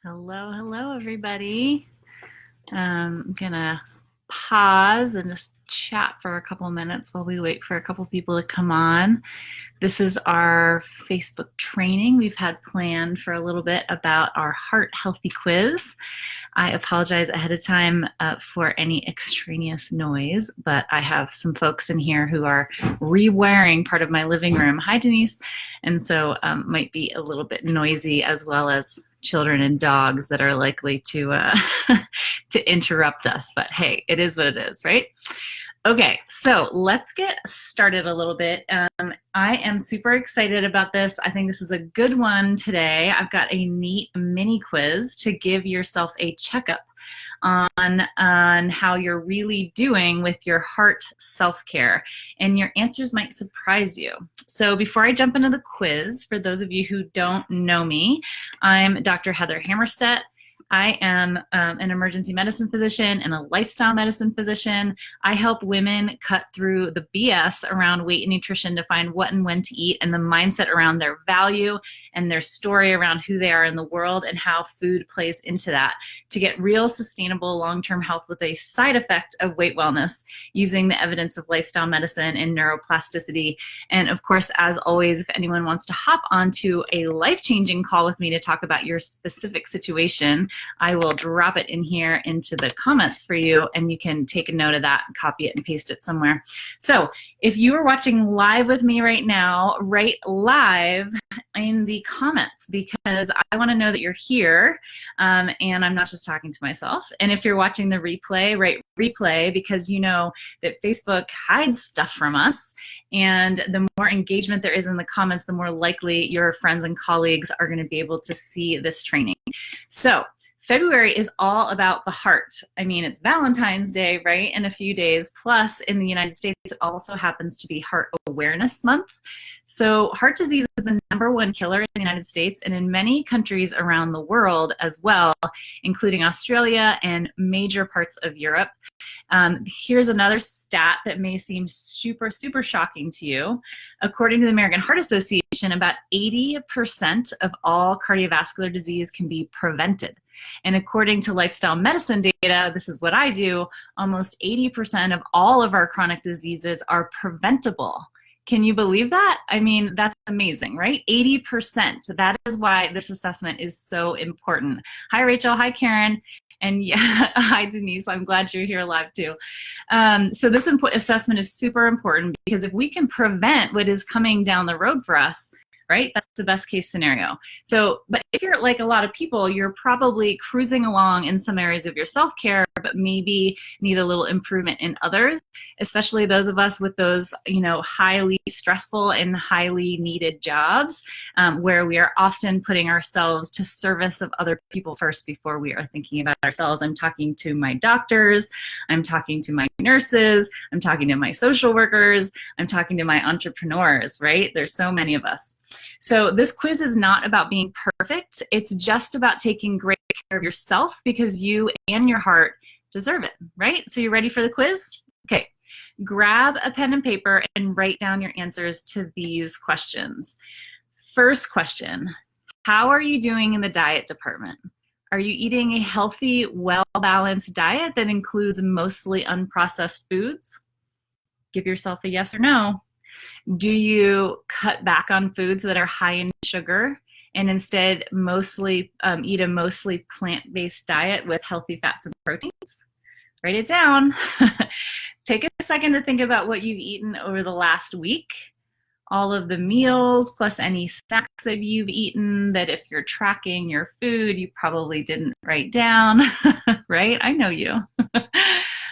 Hello, everybody. I'm gonna pause and just chat for a couple minutes while we wait for a couple people to come on. This is our Facebook training we've had planned for a little bit about our heart healthy quiz. I apologize ahead of time for any extraneous noise, but I have some folks in here who are rewiring part of my living room. Hi, Denise. And so might be a little bit noisy, as well as children and dogs that are likely to to interrupt us. But hey, it is what it is, right? Okay, so let's get started a little bit. I am super excited about this. I think this is a good one today. I've got a neat mini quiz to give yourself a checkup on how you're really doing with your heart self-care, and your answers might surprise you. So before I jump into the quiz, for those of you who don't know me, I'm Dr. Heather Hammerstedt. I am an emergency medicine physician and a lifestyle medicine physician. I help women cut through the BS around weight and nutrition to find what and when to eat, and the mindset around their value and their story around who they are in the world and how food plays into that, to get real sustainable long-term health with a side effect of weight wellness, using the evidence of lifestyle medicine and neuroplasticity. And of course, as always, if anyone wants to hop onto a life-changing call with me to talk about your specific situation, I will drop it in here into the comments for you, and you can take a note of that, copy it, and paste it somewhere. So if you are watching live with me right now, write live in the comments, because I want to know that you're here, and I'm not just talking to myself. And if you're watching the replay, write replay, because you know that Facebook hides stuff from us, and the more engagement there is in the comments, the more likely your friends and colleagues are going to be able to see this training. So February is all about the heart. I mean, it's Valentine's Day, right, in a few days. Plus, in the United States, it also happens to be Heart Awareness Month. So heart disease is the #1 killer in the United States and in many countries around the world as well, including Australia and major parts of Europe. Here's another stat that may seem super shocking to you. According to the American Heart Association, about 80% of all cardiovascular disease can be prevented. And according to lifestyle medicine data, this is what I do, almost 80% of all of our chronic diseases are preventable. Can you believe that? I mean, that's amazing, right? 80%. So that is why this assessment is so important. Hi, Rachel. Hi, Karen. And yeah, hi, Denise. I'm glad you're here live too. So this assessment is super important, because if we can prevent what is coming down the road for us, right, that's the best case scenario. So, but if you're like a lot of people, you're probably cruising along in some areas of your self-care, but maybe need a little improvement in others, especially those of us with those, you know, highly stressful and highly needed jobs, where we are often putting ourselves to service of other people first before we are thinking about ourselves. I'm talking to my doctors, I'm talking to my nurses, I'm talking to my social workers, I'm talking to my entrepreneurs, right? There's so many of us. So this quiz is not about being perfect. It's just about taking great care of yourself, because you and your heart deserve it, right? So you ready for the quiz? Okay, grab a pen and paper and write down your answers to these questions. First question, how are you doing in the diet department? Are you eating a healthy, well-balanced diet that includes mostly unprocessed foods? Give yourself a yes or no. Do you cut back on foods that are high in sugar and instead mostly eat a mostly plant-based diet with healthy fats and proteins? Write it down. Take a second to think about what you've eaten over the last week. All of the meals, plus any snacks that you've eaten that if you're tracking your food, you probably didn't write down, right? I know you.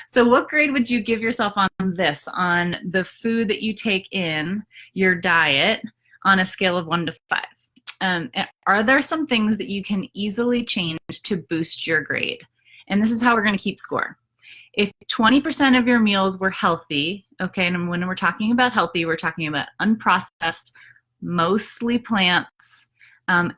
So what grade would you give yourself on this, on the food that you take in your diet on a scale of 1 to 5? Are there some things that you can easily change to boost your grade? And this is how we're going to keep score. If 20% of your meals were healthy, okay, and when we're talking about healthy, we're talking about unprocessed, mostly plants,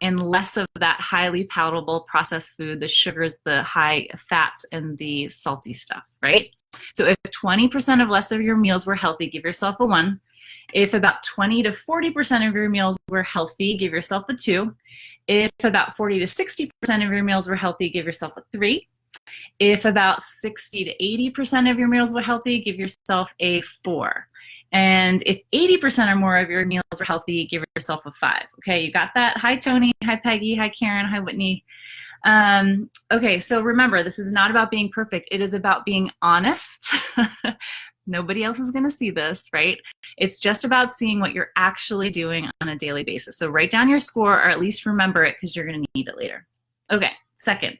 and less of that highly palatable processed food, the sugars, the high fats, and the salty stuff, right? So if 20% of less of your meals were healthy, give yourself a 1. If about 20 to 40% of your meals were healthy, give yourself a 2. If about 40 to 60% of your meals were healthy, give yourself a 3. If about 60 to 80% of your meals were healthy, give yourself a 4. And if 80% or more of your meals were healthy, give yourself a 5. Okay, you got that? Hi, Tony. Hi, Peggy. Hi, Karen. Hi, Whitney. Okay, so remember, this is not about being perfect. It is about being honest. Nobody else is going to see this, right? It's just about seeing what you're actually doing on a daily basis. So write down your score, or at least remember it, because you're going to need it later. Okay, second,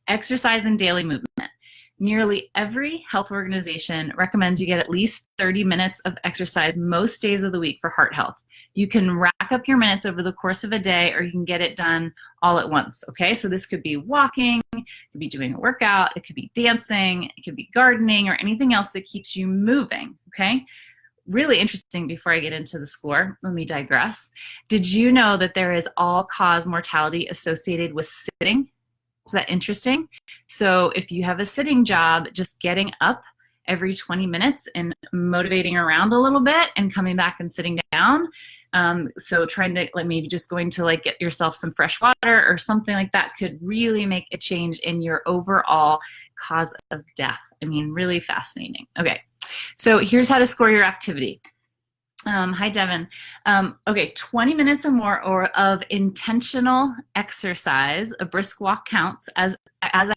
exercise and daily movement. Nearly every health organization recommends you get at least 30 minutes of exercise most days of the week for heart health. You can rack up your minutes over the course of a day, or you can get it done all at once, okay? So this could be walking, it could be doing a workout, it could be dancing, it could be gardening, or anything else that keeps you moving, okay? Really interesting, before I get into the score, let me digress. Did you know that there is all-cause mortality associated with sitting? Is that interesting? So if you have a sitting job, just getting up every 20 minutes and motivating around a little bit and coming back and sitting down. So trying to maybe just going to get yourself some fresh water or something like that could really make a change in your overall cause of death. I mean, really fascinating. Okay, so here's how to score your activity. Hi, Devin. Okay, 20 minutes or more of intentional exercise, a brisk walk counts as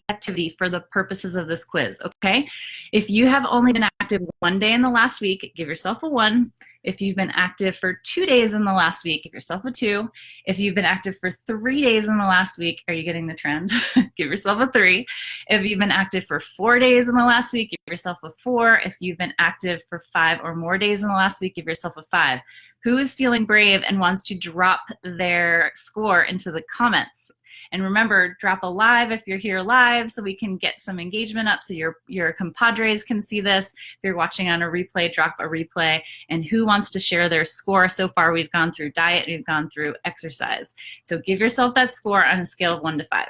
activity for the purposes of this quiz, okay? If you have only been active one day in the last week, give yourself a 1. If you've been active for 2 days in the last week, give yourself a 2. If you've been active for 3 days in the last week, are you getting the trend? Give yourself a 3. If you've been active for 4 days in the last week, give yourself a 4. If you've been active for 5 or more days in the last week, give yourself a 5. Who is feeling brave and wants to drop their score into the comments? And remember, drop a live if you're here live so we can get some engagement up so your compadres can see this. If you're watching on a replay, drop a replay. And who wants to share their score? So far, we've gone through diet, we've gone through exercise. So give yourself that score on a scale of 1 to 5.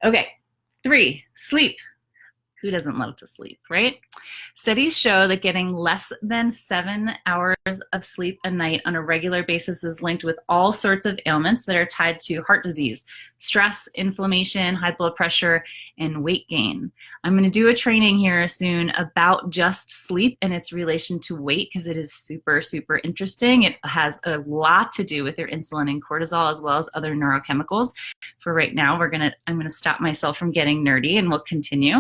Okay, 3, sleep. Who doesn't love to sleep, right? Studies show that getting less than 7 hours of sleep a night on a regular basis is linked with all sorts of ailments that are tied to heart disease, stress, inflammation, high blood pressure, and weight gain. I'm going to do a training here soon about just sleep and its relation to weight, because it is super, super interesting. It has a lot to do with your insulin and cortisol, as well as other neurochemicals. For right now, I'm going to stop myself from getting nerdy, and we'll continue.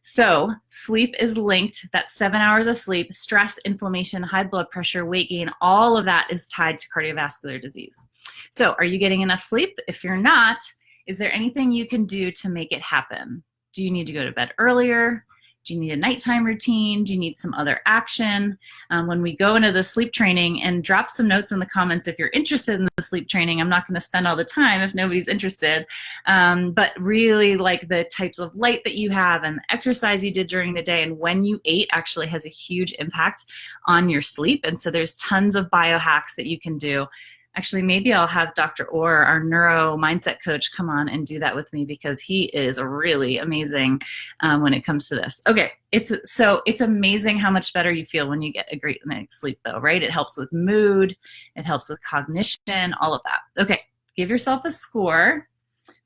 So sleep is linked, that 7 hours of sleep, stress, inflammation, high blood pressure, weight gain, all of that is tied to cardiovascular disease. So are you getting enough sleep? If you're not, is there anything you can do to make it happen? Do you need to go to bed earlier? Do you need a nighttime routine? Do you need some other action? When we go into the sleep training, and drop some notes in the comments if you're interested in the sleep training. I'm not going to spend all the time if nobody's interested, but really like the types of light that you have and the exercise you did during the day and when you ate actually has a huge impact on your sleep. And so there's tons of biohacks that you can do. Actually, maybe I'll have Dr. Orr, our neuro mindset coach, come on and do that with me, because he is really amazing when it comes to this. Okay, it's amazing how much better you feel when you get a great night's sleep, though, right? It helps with mood, it helps with cognition, all of that. Okay, give yourself a score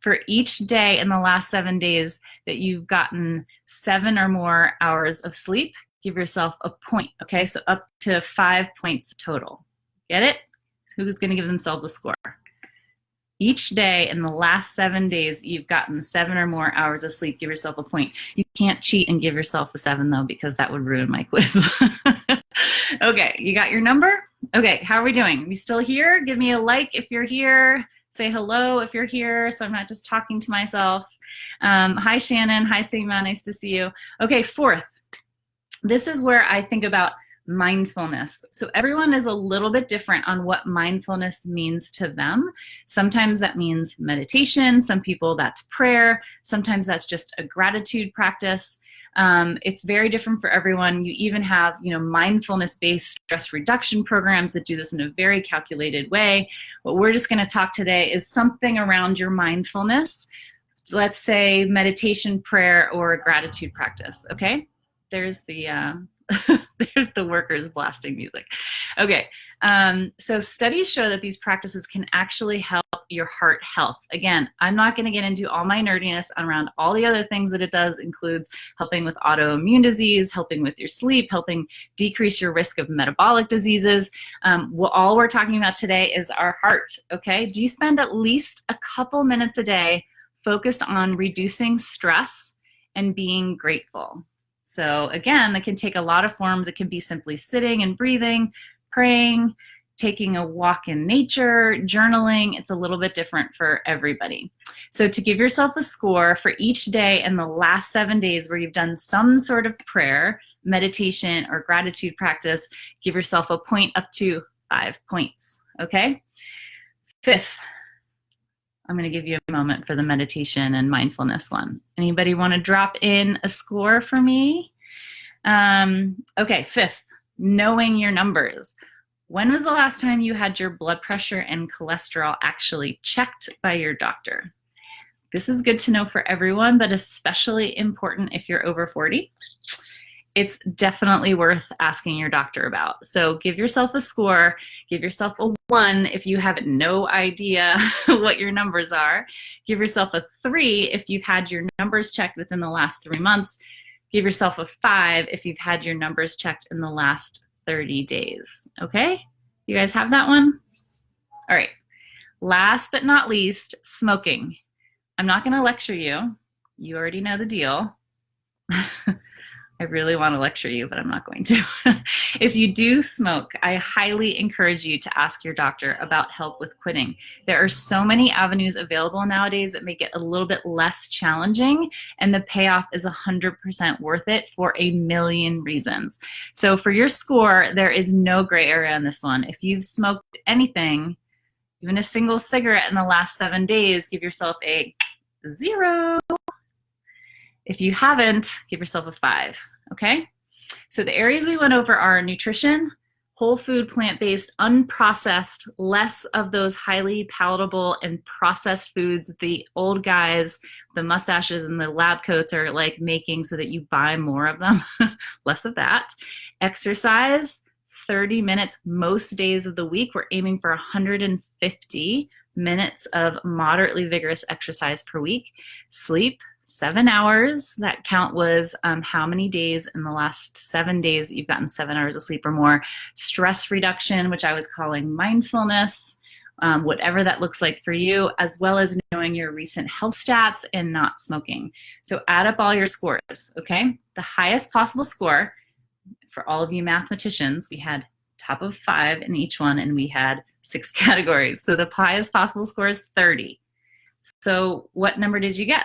for each day in the last 7 days that you've gotten 7 or more hours of sleep. Give yourself a point, okay? So up to 5 points total. Get it? Who's going to give themselves a score? Each day in the last 7 days, you've gotten 7 or more hours of sleep. Give yourself a point. You can't cheat and give yourself a 7, though, because that would ruin my quiz. Okay, you got your number? Okay, how are we doing? We still here? Give me a like if you're here. Say hello if you're here, so I'm not just talking to myself. Hi, Shannon. Hi, Seema. Nice to see you. Okay, 4th. This is where I think about mindfulness. So everyone is a little bit different on what mindfulness means to them. Sometimes that means meditation. Some people that's prayer. Sometimes that's just a gratitude practice. It's very different for everyone. You even have, mindfulness-based stress reduction programs that do this in a very calculated way. What we're just going to talk today is something around your mindfulness. Let's say meditation, prayer, or a gratitude practice. Okay, there's the There's the workers blasting music. Okay, so studies show that these practices can actually help your heart health. Again, I'm not going to get into all my nerdiness around all the other things that it does. Includes helping with autoimmune disease, helping with your sleep, helping decrease your risk of metabolic diseases. All we're talking about today is our heart, okay? Do you spend at least a couple minutes a day focused on reducing stress and being grateful? So again, that can take a lot of forms. It can be simply sitting and breathing, praying, taking a walk in nature, journaling. It's a little bit different for everybody. So to give yourself a score for each day in the last 7 days where you've done some sort of prayer, meditation, or gratitude practice, give yourself a point up to 5 points, okay? 5th, I'm going to give you a moment for the meditation and mindfulness one. Anybody want to drop in a score for me? Okay, 5th, knowing your numbers. When was the last time you had your blood pressure and cholesterol actually checked by your doctor? This is good to know for everyone, but especially important if you're over 40. It's definitely worth asking your doctor about. So give yourself a score, give yourself a 1 if you have no idea what your numbers are. Give yourself a 3 if you've had your numbers checked within the last 3 months. Give yourself a 5 if you've had your numbers checked in the last 30 days, okay? You guys have that one? All right, last but not least, smoking. I'm not gonna lecture you. You already know the deal. I really want to lecture you, but I'm not going to. If you do smoke, I highly encourage you to ask your doctor about help with quitting. There are so many avenues available nowadays that make it a little bit less challenging, and the payoff is 100% worth it for a million reasons. So for your score, there is no gray area on this one. If you've smoked anything, even a single cigarette in the last 7 days, give yourself a 0. If you haven't, give yourself a 5, okay? So the areas we went over are nutrition, whole food, plant-based, unprocessed, less of those highly palatable and processed foods that the old guys, the mustaches and the lab coats are like making so that you buy more of them, less of that. Exercise, 30 minutes most days of the week. We're aiming for 150 minutes of moderately vigorous exercise per week. Sleep, 7 hours. That count was how many days in the last 7 days that you've gotten 7 hours of sleep or more. Stress reduction, which I was calling mindfulness, whatever that looks like for you, as well as knowing your recent health stats and not smoking. So add up all your scores, okay? The highest possible score for all of you mathematicians, we had top of 5 in each one, and we had 6 categories. So the highest possible score is 30. So what number did you get?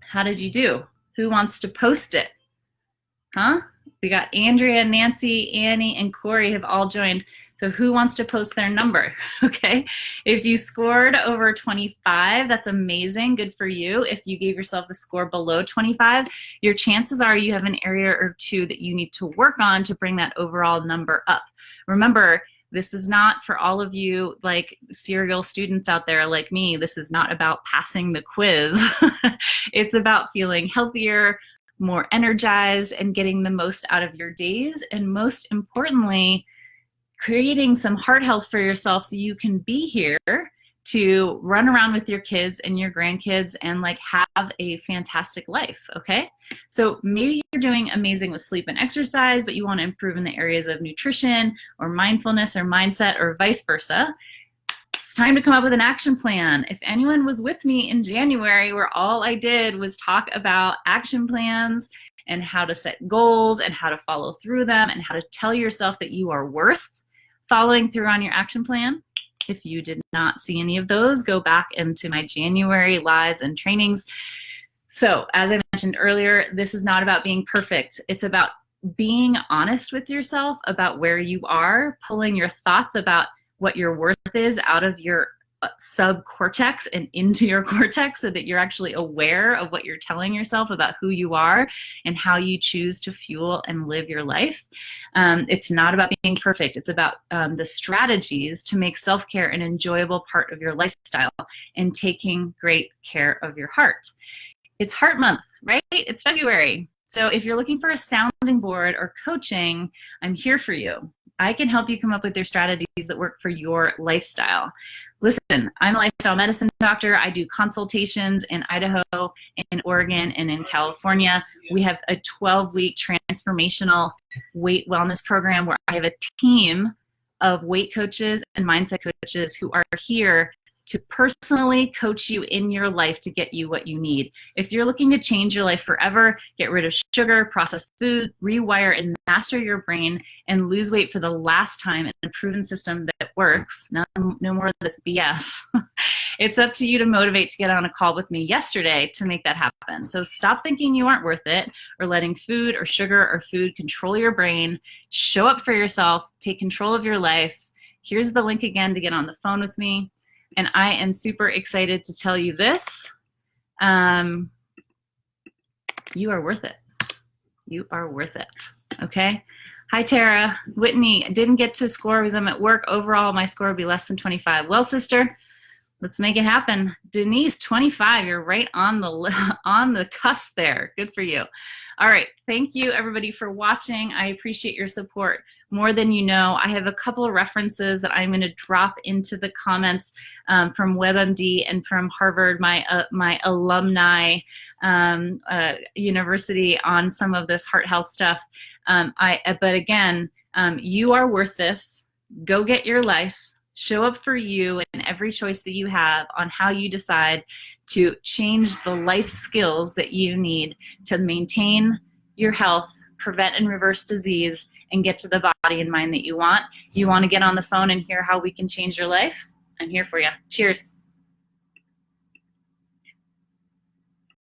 How did you do? Who wants to post it? Huh? We got Andrea, Nancy, Annie, and Corey have all joined. So who wants to post their number? Okay. If you scored over 25, that's amazing. Good for you. If you gave yourself a score below 25, your chances are you have an area or 2 that you need to work on to bring that overall number up. Remember, this is not for all of you like serial students out there like me. This is not about passing the quiz. It's about feeling healthier, more energized, and getting the most out of your days. And most importantly, creating some heart health for yourself so you can be here to run around with your kids and your grandkids and like have a fantastic life, okay? So maybe you're doing amazing with sleep and exercise, but you want to improve in the areas of nutrition or mindfulness or mindset or vice versa. It's time to come up with an action plan. If anyone was with me in January where all I did was talk about action plans and how to set goals and how to follow through them and how to tell yourself that you are worth following through on your action plan, if you did not see any of those, go back into my January lives and trainings. So as I mentioned earlier, this is not about being perfect. It's about being honest with yourself about where you are, pulling your thoughts about what your worth is out of your subcortex and into your cortex so that you're actually aware of what you're telling yourself about who you are and how you choose to fuel and live your life. It's not about being perfect. It's about the strategies to make self-care an enjoyable part of your lifestyle and taking great care of your heart. It's Heart Month, right? It's February. So if you're looking for a sounding board or coaching, I'm here for you. I can help you come up with your strategies that work for your lifestyle. Listen, I'm a lifestyle medicine doctor. I do consultations in Idaho, in Oregon, and in California. We have a 12-week transformational weight wellness program where I have a team of weight coaches and mindset coaches who are here to personally coach you in your life to get you what you need. If you're looking to change your life forever, get rid of sugar, processed food, rewire and master your brain, and lose weight for the last time in a proven system that works, no more of this BS, it's up to you to motivate to get on a call with me yesterday to make that happen. So stop thinking you aren't worth it or letting food or sugar or food control your brain. Show up for yourself, take control of your life. Here's the link again to get on the phone with me. And I am super excited to tell you this. You are worth it. You are worth it. Okay? Hi, Tara. Whitney, didn't get to score because I'm at work. Overall, my score will be less than 25. Well, sister, let's make it happen. Denise, 25. You're right on the cusp there. Good for you. All right. Thank you, everybody, for watching. I appreciate your support more than you know. I have a couple of references that I'm going to drop into the comments from WebMD and from Harvard, my alumni university, on some of this heart health stuff. But again, you are worth this. Go get your life. Show up for you in every choice that you have on how you decide to change the life skills that you need to maintain your health, prevent and reverse disease, and get to the body and mind that you want. You want to get on the phone and hear how we can change your life? I'm here for you. Cheers.